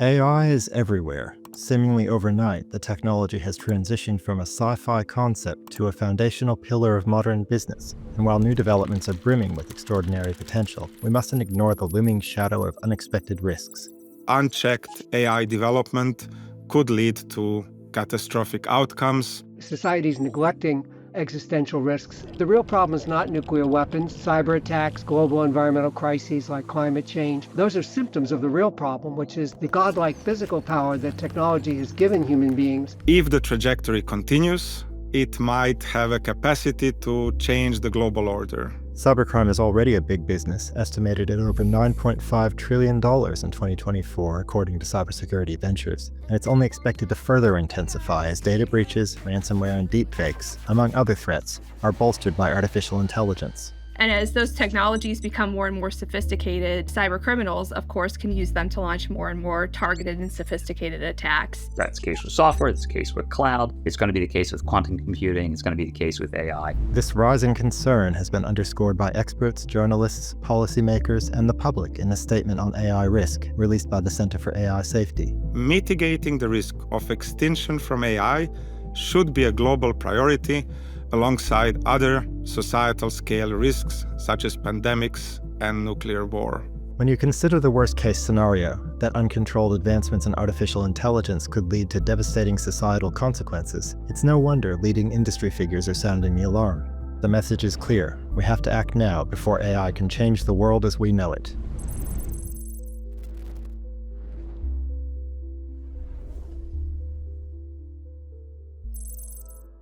AI is everywhere. Seemingly overnight, the technology has transitioned from a sci-fi concept to a foundational pillar of modern business. And while new developments are brimming with extraordinary potential, we mustn't ignore the looming shadow of unexpected risks. Unchecked AI development could lead to catastrophic outcomes. Society's neglecting existential risks. The real problem is not nuclear weapons, cyber attacks, global environmental crises like climate change. Those are symptoms of the real problem, which is the godlike physical power that technology has given human beings. If the trajectory continues, it might have a capacity to change the global order. Cybercrime is already a big business, estimated at over $9.5 trillion in 2024, according to Cybersecurity Ventures, and it's only expected to further intensify as data breaches, ransomware, and deepfakes, among other threats, are bolstered by artificial intelligence. And as those technologies become more and more sophisticated, cyber criminals, of course, can use them to launch more and more targeted and sophisticated attacks. That's the case with software, that's the case with cloud, it's going to be the case with quantum computing, it's going to be the case with AI. This rising concern has been underscored by experts, journalists, policymakers, and the public in a statement on AI risk released by the Center for AI Safety. Mitigating the risk of extinction from AI should be a global priority, alongside other societal scale risks such as pandemics and nuclear war. When you consider the worst-case scenario, that uncontrolled advancements in artificial intelligence could lead to devastating societal consequences, it's no wonder leading industry figures are sounding the alarm. The message is clear. We have to act now before AI can change the world as we know it.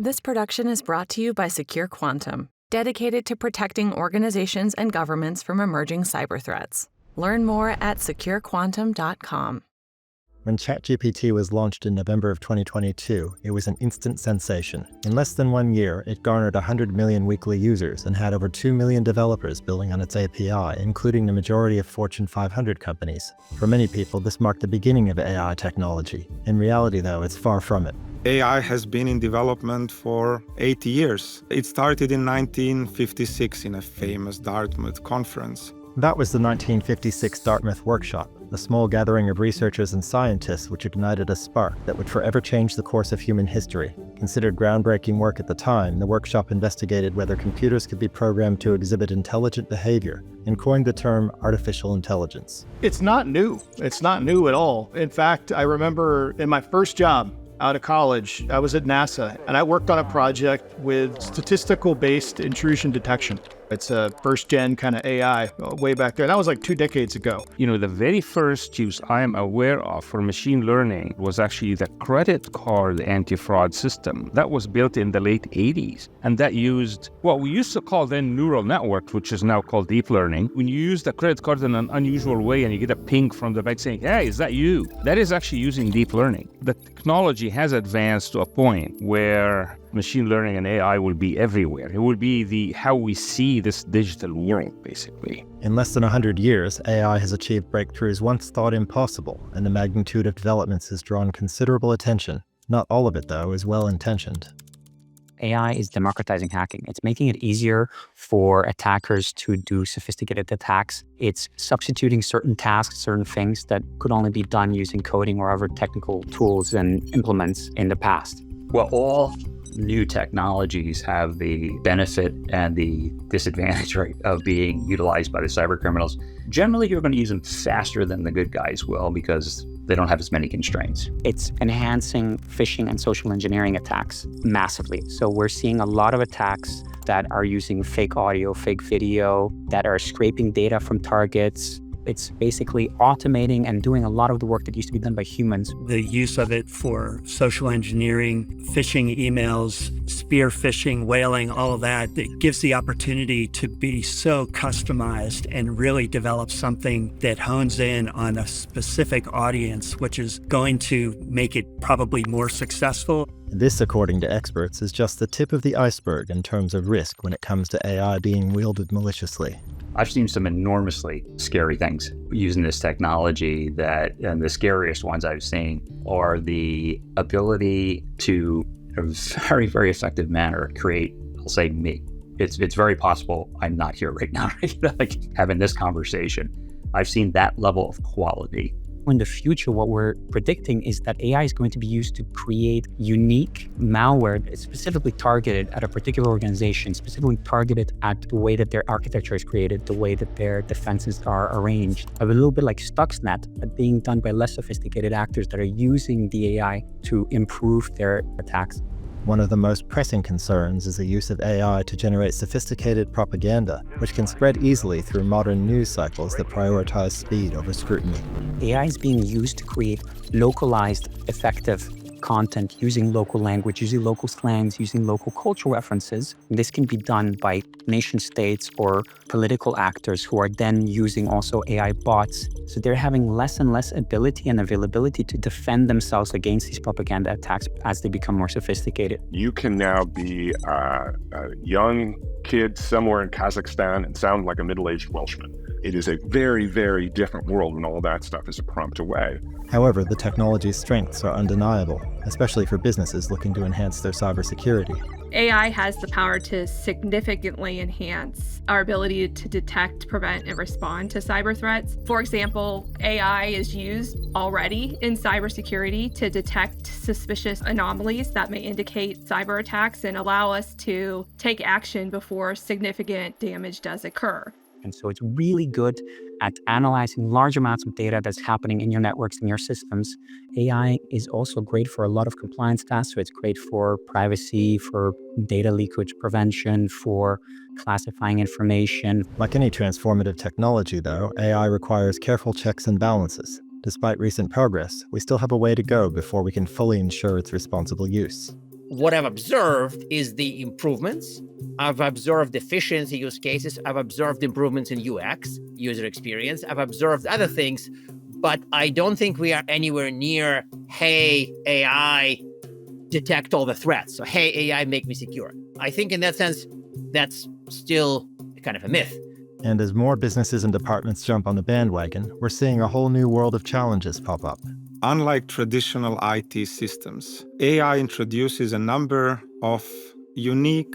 This production is brought to you by Secure Quantum, dedicated to protecting organizations and governments from emerging cyber threats. Learn more at securequantum.com. When ChatGPT was launched in November of 2022, it was an instant sensation. In less than 1 year, it garnered 100 million weekly users and had over 2 million developers building on its API, including the majority of Fortune 500 companies. For many people, this marked the beginning of AI technology. In reality, though, it's far from it. AI has been in development for 80 years. It started in 1956 in a famous Dartmouth conference. That was the 1956 Dartmouth Workshop, a small gathering of researchers and scientists which ignited a spark that would forever change the course of human history. Considered groundbreaking work at the time, the workshop investigated whether computers could be programmed to exhibit intelligent behavior and coined the term artificial intelligence. It's not new. It's not new at all. In fact, I remember in my first job out of college, I was at NASA, and I worked on a project with statistical-based intrusion detection. It's a first-gen kind of AI way back there. That was like 2 decades ago. The very first use I am aware of for machine learning was actually the credit card anti-fraud system. That was built in the late 80s. And that used what we used to call then neural networks, which is now called deep learning. When you use the credit card in an unusual way and you get a ping from the bank saying, hey, is that you? That is actually using deep learning. The technology has advanced to a point where machine learning and AI will be everywhere. It will be how we see this digital world, basically. In less than 100 years, AI has achieved breakthroughs once thought impossible, and the magnitude of developments has drawn considerable attention. Not all of it, though, is well-intentioned. AI is democratizing hacking. It's making it easier for attackers to do sophisticated attacks. It's substituting certain tasks, certain things that could only be done using coding or other technical tools and implements in the past. Well, all new technologies have the benefit and the disadvantage, right, of being utilized by the cyber criminals. Generally, you're going to use them faster than the good guys will because they don't have as many constraints. It's enhancing phishing and social engineering attacks massively. So we're seeing a lot of attacks that are using fake audio, fake video, that are scraping data from targets. It's basically automating and doing a lot of the work that used to be done by humans. The use of it for social engineering, phishing emails, spear phishing, whaling, all of that, it gives the opportunity to be so customized and really develop something that hones in on a specific audience, which is going to make it probably more successful. This, according to experts, is just the tip of the iceberg in terms of risk when it comes to AI being wielded maliciously. I've seen some enormously scary things using this technology and the scariest ones I've seen are the ability to, in a very, very effective manner, create, I'll say, me. It's very possible I'm not here right now, like having this conversation. I've seen that level of quality In the future, what we're predicting is that AI is going to be used to create unique malware that's specifically targeted at a particular organization, specifically targeted at the way that their architecture is created, the way that their defenses are arranged. A little bit like Stuxnet, but being done by less sophisticated actors that are using the AI to improve their attacks. One of the most pressing concerns is the use of AI to generate sophisticated propaganda, which can spread easily through modern news cycles that prioritize speed over scrutiny. AI is being used to create localized, effective content using local language, using local slangs, using local cultural references. This can be done by nation states or political actors who are then using also AI bots. So they're having less and less ability and availability to defend themselves against these propaganda attacks as they become more sophisticated. You can now be a young kid somewhere in Kazakhstan and sound like a middle-aged Welshman. It is a very, very different world when all that stuff is prompt away. However, the technology's strengths are undeniable, especially for businesses looking to enhance their cybersecurity. AI has the power to significantly enhance our ability to detect, prevent, and respond to cyber threats. For example, AI is used already in cybersecurity to detect suspicious anomalies that may indicate cyber attacks and allow us to take action before significant damage does occur. And so it's really good at analyzing large amounts of data that's happening in your networks and your systems. AI is also great for a lot of compliance tasks. So it's great for privacy, for data leakage prevention, for classifying information. Like any transformative technology, though, AI requires careful checks and balances. Despite recent progress, we still have a way to go before we can fully ensure its responsible use. What I've observed is the improvements. I've observed efficiency use cases. I've observed improvements in UX, user experience. I've observed other things, but I don't think we are anywhere near, hey, AI, detect all the threats. So, hey, AI, make me secure. I think in that sense, that's still kind of a myth. And as more businesses and departments jump on the bandwagon, we're seeing a whole new world of challenges pop up. Unlike traditional IT systems, AI introduces a number of unique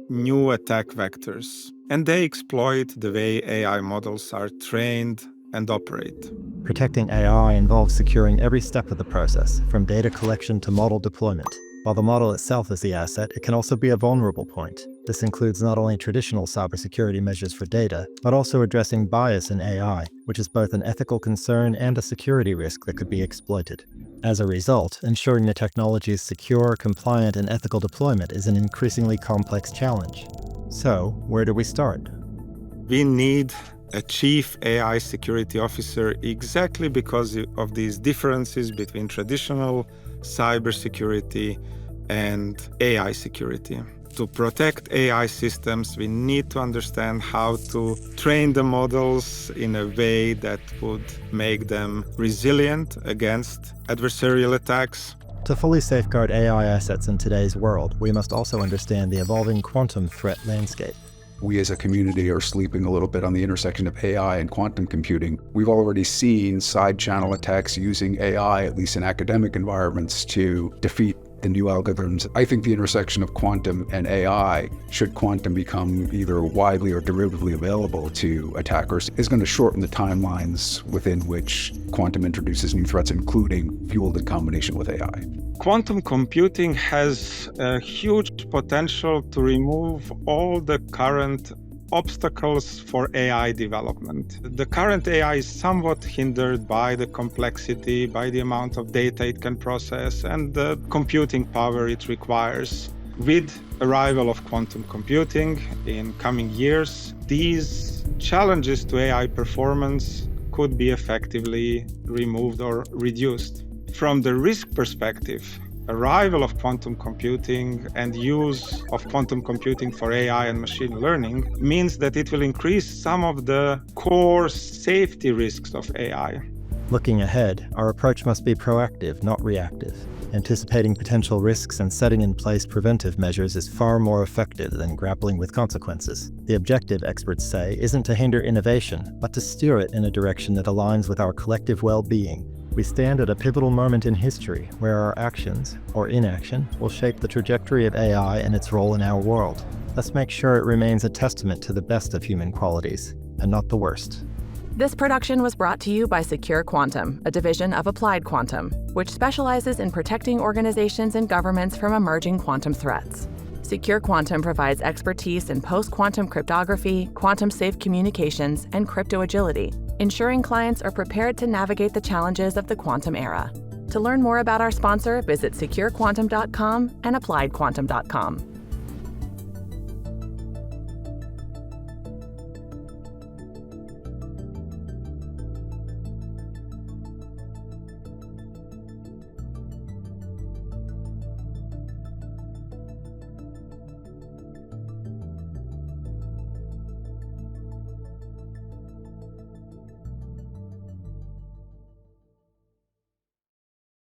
new attack vectors, and they exploit the way AI models are trained and operate. Protecting AI involves securing every step of the process, from data collection to model deployment. While the model itself is the asset, it can also be a vulnerable point. This includes not only traditional cybersecurity measures for data, but also addressing bias in AI, which is both an ethical concern and a security risk that could be exploited. As a result, ensuring the technology's secure, compliant, and ethical deployment is an increasingly complex challenge. So, where do we start? We need a chief AI security officer exactly because of these differences between traditional cybersecurity and AI security. To protect AI systems, we need to understand how to train the models in a way that would make them resilient against adversarial attacks. To fully safeguard AI assets in today's world, we must also understand the evolving quantum threat landscape. We as a community are sleeping a little bit on the intersection of AI and quantum computing. We've already seen side channel attacks using AI, at least in academic environments, to defeat the new algorithms. I think the intersection of quantum and AI, should quantum become either widely or derivatively available to attackers, is going to shorten the timelines within which quantum introduces new threats, including fueled in combination with AI. Quantum computing has a huge potential to remove all the current obstacles for AI development. The current AI is somewhat hindered by the complexity, by the amount of data it can process, and the computing power it requires. With arrival of quantum computing in coming years, these challenges to AI performance could be effectively removed or reduced. From the risk perspective, arrival of quantum computing and use of quantum computing for AI and machine learning means that it will increase some of the core safety risks of AI. Looking ahead, our approach must be proactive, not reactive. Anticipating potential risks and setting in place preventive measures is far more effective than grappling with consequences. The objective, experts say, isn't to hinder innovation, but to steer it in a direction that aligns with our collective well-being. We stand at a pivotal moment in history where our actions, or inaction, will shape the trajectory of AI and its role in our world. Let's make sure it remains a testament to the best of human qualities, and not the worst. This production was brought to you by Secure Quantum, a division of Applied Quantum, which specializes in protecting organizations and governments from emerging quantum threats. Secure Quantum provides expertise in post-quantum cryptography, quantum-safe communications, and crypto agility, ensuring clients are prepared to navigate the challenges of the quantum era. To learn more about our sponsor, visit securequantum.com and appliedquantum.com.